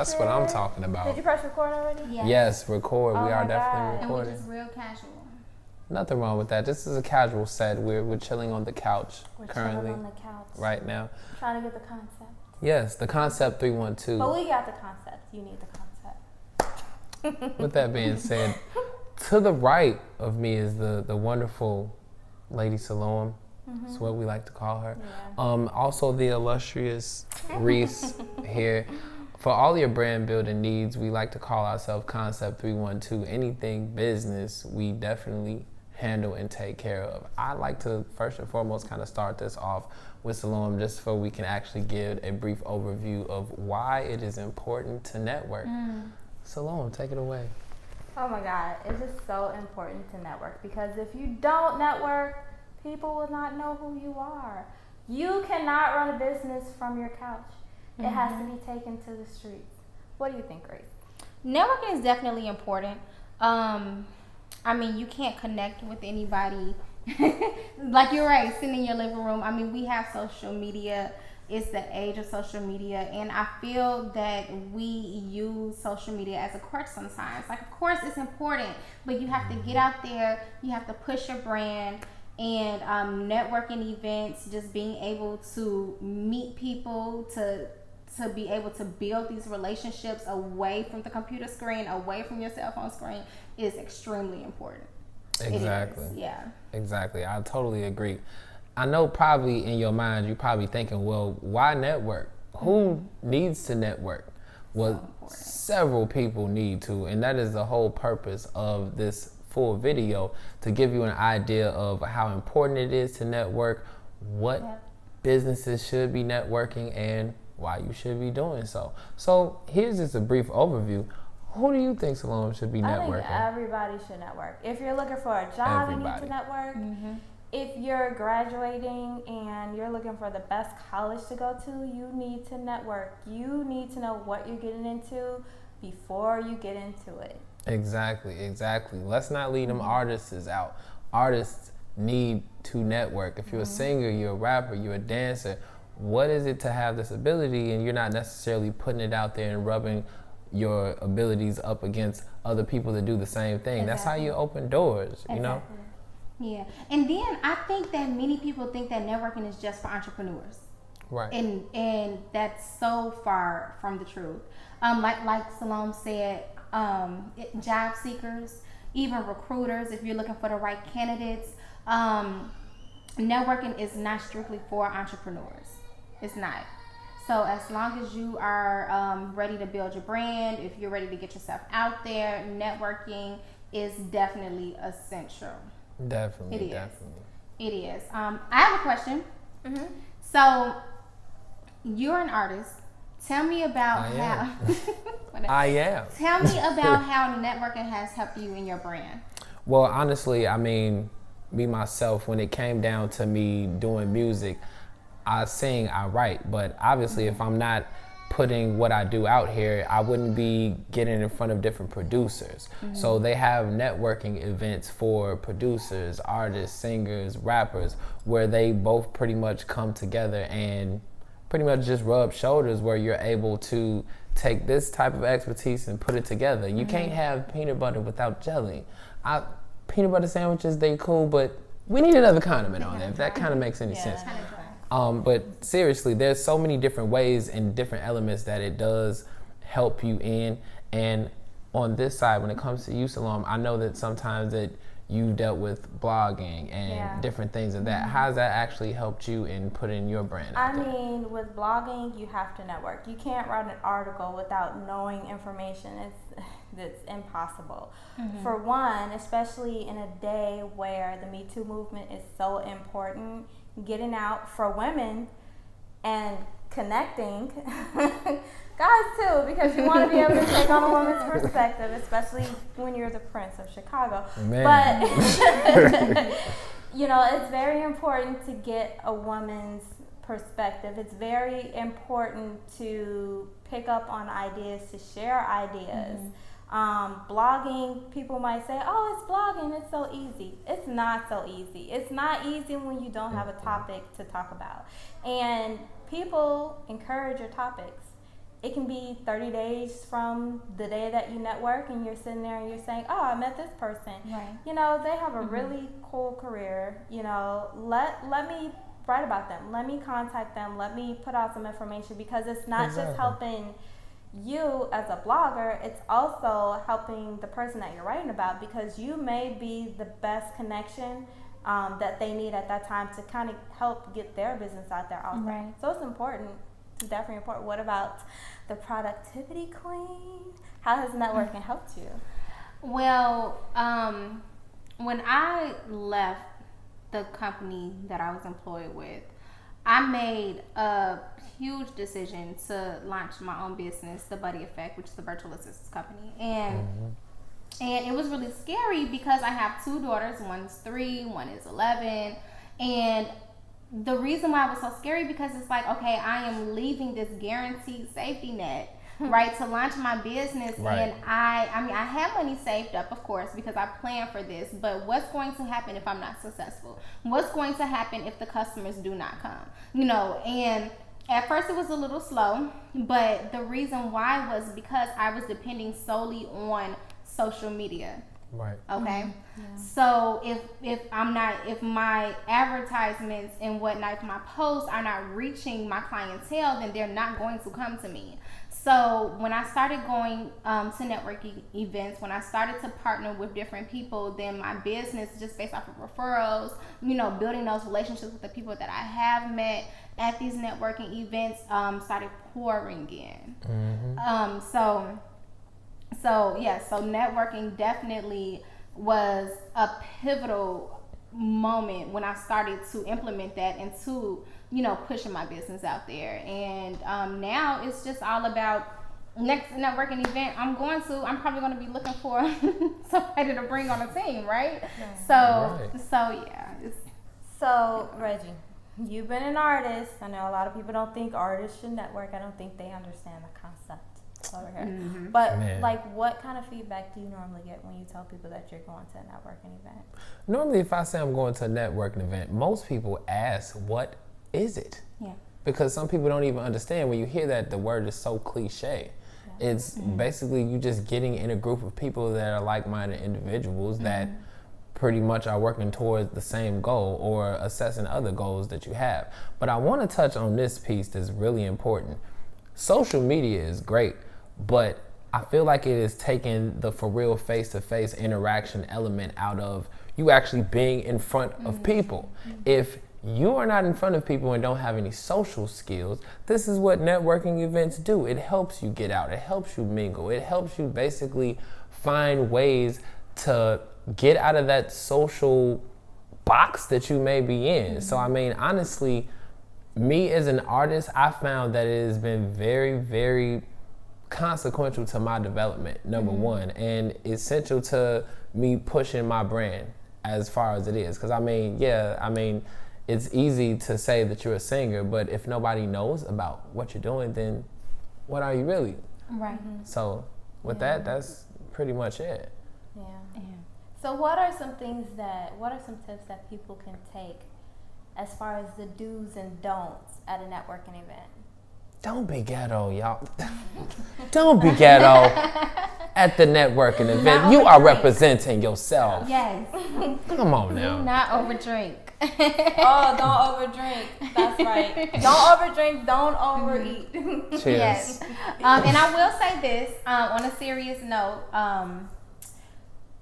That's what I'm talking about. Did you press record already? Yes, record. Oh we are definitely And recording. we're just real casual. Nothing wrong with that. This is a casual set. We're chilling on the couch currently. Chilling on the couch. Right now. Trying to get the concept. Yes, the Concept312. But we got the concept. You need the concept. With that being said, to the right of me is the wonderful Lady Salome. That's what we like to call her. Yeah. Also the illustrious Reese here. For all your brand building needs, we like to call ourselves Concept312. Anything business, we definitely handle and take care of. I'd like to first and foremost kind of start this off with Salome, just so we can actually give a brief overview of why it is important to network. Salome, take it away. Oh my God, it's just so important to network, because if you don't network, people will not know who you are. You cannot run a business from your couch. It has to be taken to the streets. What do you think, Grace? Networking is definitely important. I mean, you can't connect with anybody. Like, you're right, sitting in your living room. I mean, we have social media. It's the age of social media, and I feel that we use social media as a crutch sometimes. Like, of course it's important, but you have to get out there, you have to push your brand, and networking events, just being able to meet people, to be able to build these relationships away from the computer screen, away from your cell phone screen, is extremely important. Exactly. Yeah. Exactly. I totally agree. I know probably in your mind, you're probably thinking, well, why network? Who needs to network? Well, several people need to, and that is the whole purpose of this full video, to give you an idea of how important it is to network, what businesses should be networking, and why you should be doing so. So here's just a brief overview. Who do you think, Salome, should be networking? I think everybody should network. If you're looking for a job, you need to network. If you're graduating and you're looking for the best college to go to, you need to network. You need to know what you're getting into before you get into it. Exactly. Let's not leave them artists out. Artists need to network. If you're a singer, you're a rapper, you're a dancer, what is it to have this ability and you're not necessarily putting it out there and rubbing your abilities up against other people that do the same thing? That's how you open doors, you know? Yeah, and then I think that many people think that networking is just for entrepreneurs. Right. And that's so far from the truth. Like Salome said, job seekers, even recruiters, if you're looking for the right candidates, networking is not strictly for entrepreneurs. It's not. So as long as you are ready to build your brand, if you're ready to get yourself out there, networking is definitely essential. Definitely. It is. I have a question. So you're an artist. Tell me about how. I am. Tell me about how networking has helped you in your brand. Well, honestly, I mean, me myself, when it came down to me doing music, I sing, I write, but obviously if I'm not putting what I do out here, I wouldn't be getting in front of different producers. So they have networking events for producers, artists, singers, rappers, where they both pretty much come together and pretty much just rub shoulders, where you're able to take this type of expertise and put it together. You can't have peanut butter without jelly. Peanut butter sandwiches, they cool, but we need another condiment on there, if that kind of makes any sense. But seriously, there's so many different ways and different elements that it does help you in. And on this side, when it comes to you, Salome, I know that sometimes that you dealt with blogging and different things of that. How has that actually helped you in putting your brand out there? I mean, with blogging, you have to network. You can't write an article without knowing information. It's impossible. For one, especially in a day where the Me Too movement is so important, getting out for women and connecting, guys too, because you want to be able to take on a woman's perspective, especially when you're the Prince of Chicago. Man. But you know, it's very important to get a woman's perspective. It's very important to pick up on ideas, to share ideas. Blogging, people might say, oh, it's blogging, it's so easy. It's not so easy. It's not easy when you don't have a topic to talk about. And people encourage your topics. it can be 30 days from the day that you network and you're sitting there and you're saying, oh, I met this person. Right. You know, they have a really cool career. You know, let me write about them. Let me contact them. Let me put out some information, because it's not just helping you as a blogger, it's also helping the person that you're writing about, because you may be the best connection that they need at that time to kind of help get their business out there also. Right. So it's important. It's definitely important. What about the productivity queen? How has networking helped you? Well, when I left the company that I was employed with, I made a huge decision to launch my own business, The Buddy Effect, which is a virtual assistance company. And it was really scary because I have 2 daughters. One's 3, one is 11. And the reason why it was so scary, because it's like, okay, I am leaving this guaranteed safety net, right, to launch my business. Right. And I mean, I have money saved up, of course, because I planned for this, but what's going to happen if I'm not successful? What's going to happen if the customers do not come? You know, and at first it was a little slow, but the reason why was because I was depending solely on social media. Right. Okay. So if my advertisements and whatnot, if my posts are not reaching my clientele, then they're not going to come to me. So when I started going to networking events, when I started to partner with different people, then my business, just based off of referrals, you know, building those relationships with the people that I have met at these networking events, started pouring in. So networking definitely was a pivotal moment when I started to implement that and to, you know, pushing my business out there. And now it's just all about next networking event I'm probably going to be looking for somebody to bring on a team, right? So Reggie, you've been an artist. I know a lot of people don't think artists should network. I don't think they understand the concept over here. But like, what kind of feedback do you normally get when you tell people that you're going to a networking event? Normally, if I say I'm going to a networking event, most people ask, what is it? Yeah. Because some people don't even understand. When you hear that, the word is so cliche. It's basically you just getting in a group of people that are like-minded individuals that pretty much are working towards the same goal or assessing other goals that you have. But I want to touch on this piece that's really important. Social media is great, but I feel like it is taking the for real face-to-face interaction element out of you actually being in front of people. If you are not in front of people and don't have any social skills, this is what networking events do. It helps you get out. It helps you mingle. It helps you basically find ways to get out of that social box that you may be in. So, I mean, honestly, me as an artist, I found that it has been very, very consequential to my development, number one, and essential to me pushing my brand as far as it is. Because, I mean, it's easy to say that you're a singer, but if nobody knows about what you're doing, then what are you really? Right. So with that, that's pretty much it. Yeah. So what are some tips that people can take as far as the do's and don'ts at a networking event? Don't be ghetto, y'all. Don't be ghetto at the networking event. You are representing yourself. Yes. Come on now. Do not overdrink. Oh, don't overdrink. That's right. Don't overdrink. Don't overeat. Cheers. Yes. And I will say this on a serious note.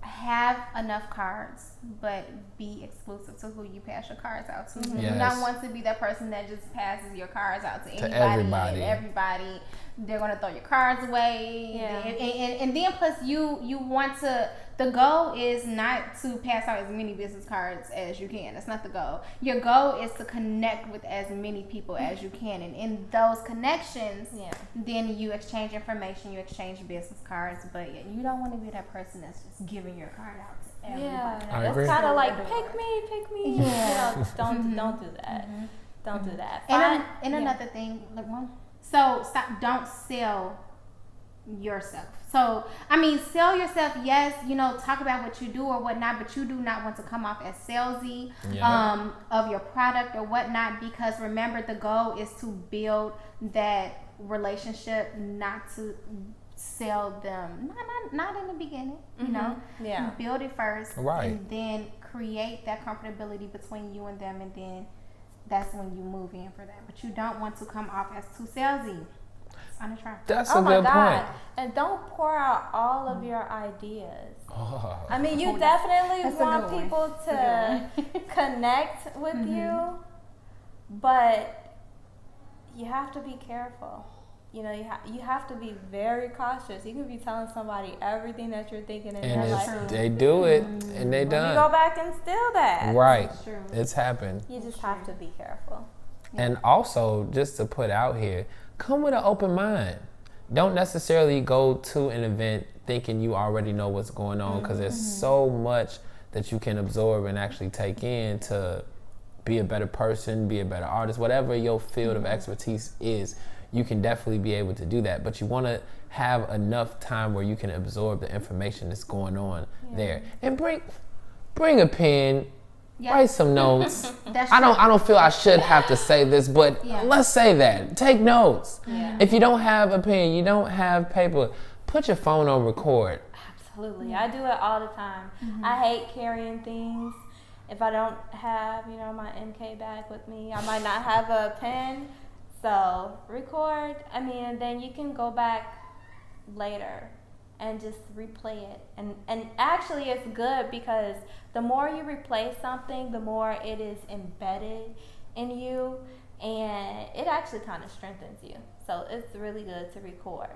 Have enough cards, but be exclusive to who you pass your cards out to. You do not want to be that person that just passes your cards out to anybody and everybody. They're going to throw your cards away. Yeah. And then plus you want to, the goal is not to pass out as many business cards as you can. That's not the goal. Your goal is to connect with as many people as you can. And in those connections, then you exchange information, you exchange business cards. But you don't want to be that person that's just giving your card out to everybody. I agree. It's kind of like, pick me. Yeah. You know, don't do that. Don't do that. And another thing, like one. So don't sell yourself. So, I mean, sell yourself, yes, talk about what you do or whatnot, but you do not want to come off as salesy of your product or whatnot, because remember, the goal is to build that relationship, not to sell them. Not in the beginning, Yeah. Build it first, right, and then create that comfortability between you and them, and then that's when you move in for that. But you don't want to come off as too salesy. Unattractive. That's a good point. And don't pour out all of your ideas. Oh. I mean, you definitely want people to connect with you, but you have to be careful. You have to be very cautious. You can be telling somebody everything that you're thinking in their life. They do it, and they done. You go back and steal that. Right. It's happened. You just have to be careful. And also, just to put out here, come with an open mind. Don't necessarily go to an event thinking you already know what's going on, because there's so much that you can absorb and actually take in to be a better person, be a better artist, whatever your field of expertise is. You can definitely be able to do that, but you want to have enough time where you can absorb the information that's going on there, and bring a pen, write some notes. I don't feel I should have to say this, but let's say that. Take notes. If you don't have a pen, you don't have paper, put your phone on record. Absolutely, I do it all the time. I hate carrying things. If I don't have, my MK bag with me, I might not have a pen. So record, and then you can go back later and just replay it. And actually it's good, because the more you replay something, the more it is embedded in you, and it actually kind of strengthens you. So it's really good to record.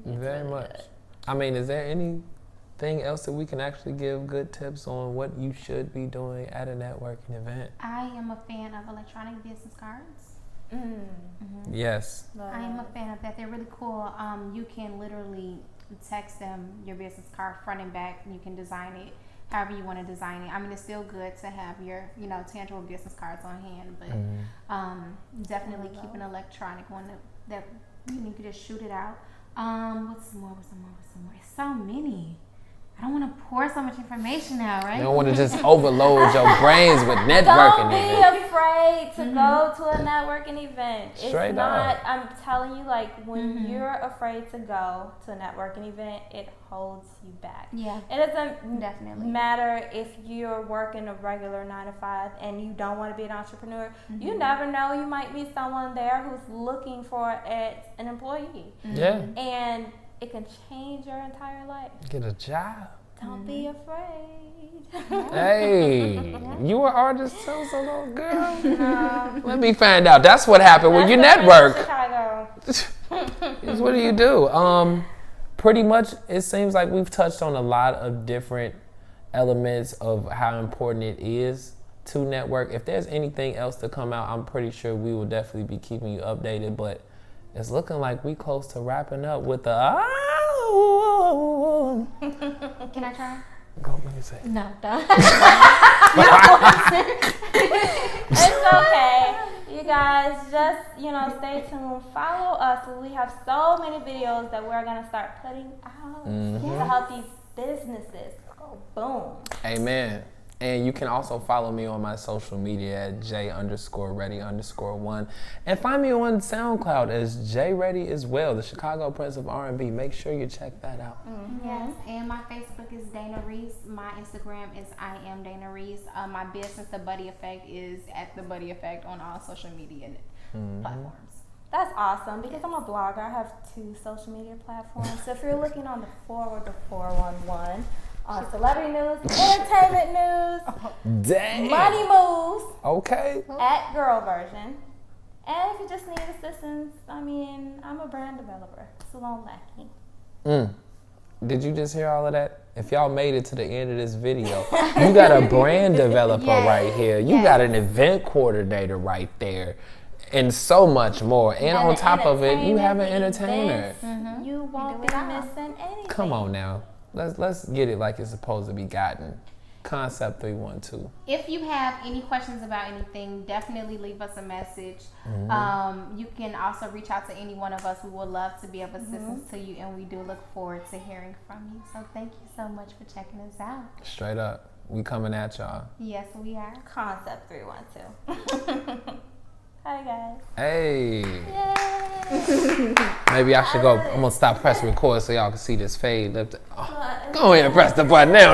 Very much. Good. I mean, is there anything else that we can actually give good tips on what you should be doing at a networking event? I am a fan of electronic business cards. Yes. I am a fan of that. They're really cool. You can literally text them your business card front and back, and you can design it however you want to design it. I mean, it's still good to have your, tangible business cards on hand, but definitely keep an electronic one that you can just shoot it out. What's some more? It's so many. I don't want to pour so much information out, right? You don't want to just overload your brains with networking events. Don't be afraid to go to a networking event. Straight up. I'm telling you, when you're afraid to go to a networking event, it holds you back. Yeah. It doesn't matter if you're working a regular 9 to 5 and you don't want to be an entrepreneur. You never know. You might meet someone there who's looking for an employee. Yeah. And it can change your entire life. Get a job. Don't be afraid. Hey, you an artist too, so little girl? No. Let me find out. That's what happened when you network. Chicago. What do you do? Pretty much, it seems like we've touched on a lot of different elements of how important it is to network. If there's anything else to come out, I'm pretty sure we will definitely be keeping you updated, but it's looking like we close to wrapping up with the Can I try? Go, what do you say? No, don't. It's okay. You guys just, stay tuned. Follow us. We have so many videos that we're going to start putting out to help these businesses go boom. Amen. And you can also follow me on my social media at J_Ready_1. And find me on SoundCloud as J Ready as well, the Chicago Prince of R&B. Make sure you check that out. Yes, and my Facebook is Dana Reese. My Instagram is I am Dana Reese. My business, The Buddy Effect, is at The Buddy Effect on all social media platforms. That's awesome, because I'm a blogger. I have 2 social media platforms. So if you're looking on the 4 or the 411, celebrity news, entertainment news, Dang. money moves, okay, at Girl Version. And if you just need assistance, I'm a brand developer. Salon Lackey. Did you just hear all of that? If y'all made it to the end of this video, you got a brand developer right here. You got an event coordinator right there. And so much more. And on top of it, you have an entertainer. You won't be missing anything. Come on now. Let's get it like it's supposed to be gotten. Concept312. If you have any questions about anything, definitely leave us a message. You can also reach out to any one of us. We would love to be of assistance to you, and we do look forward to hearing from you. So thank you so much for checking us out. Straight up. We coming at y'all. Yes, we are. Concept312. Hi, guys. Hey. Yay! Maybe I should go. I'm going to stop pressing record so y'all can see this fade. Go ahead and press the button now.